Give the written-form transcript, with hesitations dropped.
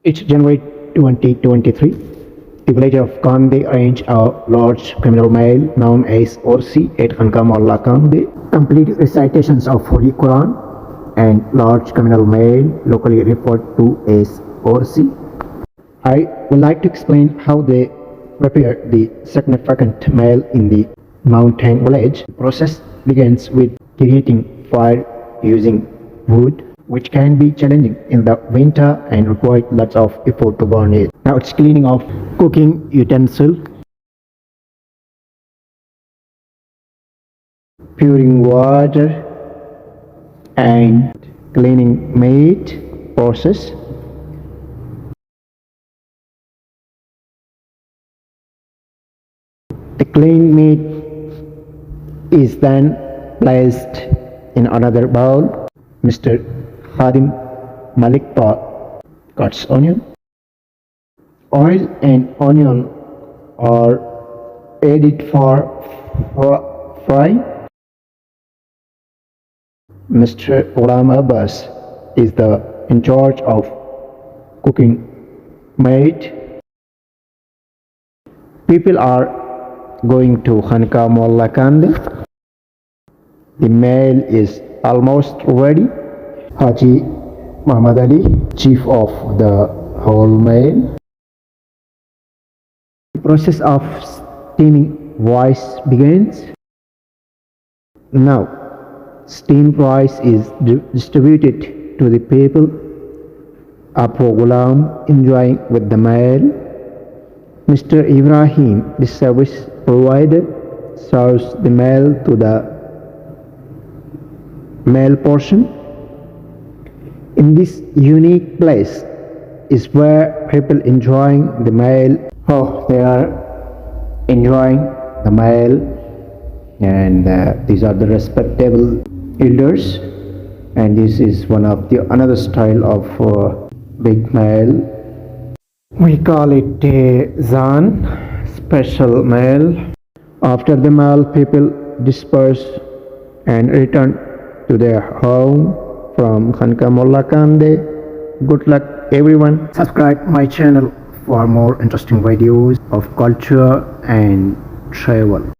It's January 2023. The village of Kanday arranged a large communal meal known as Aursee at Khanqah, complete recitations of Holy Quran and large communal meal, locally referred to as Aursee. I would like to explain how they prepare the significant meal in the mountain village. The process begins with creating fire using wood, which can be challenging in the winter and require lots of effort to burn it. Now it's cleaning of cooking utensil, pouring water, and cleaning meat process. The cleaned meat is then placed in another bowl. Mr. Khadim Malikpa cuts onion. Oil and onion are added for fry. Mr. Ghulam Abbas is in charge of cooking meat. People are going to Khanqah. The meal is almost ready. Haji Muhammad Ali, chief of the whole meal. The process of steaming rice begins. Now, steamed rice is distributed to the people. Apo Ghulam enjoying with the meal. Mr. Ibrahim, the service provider, serves the meal to the male portion. In this unique place is where people enjoying the meal. Oh, they are enjoying the meal, and these are the respectable elders. And this is one of the another style of big meal. We call it a zan, special meal. After the meal, people disperse and return to their home from Khanqah. Good luck everyone. Subscribe my channel for more interesting videos of culture and travel.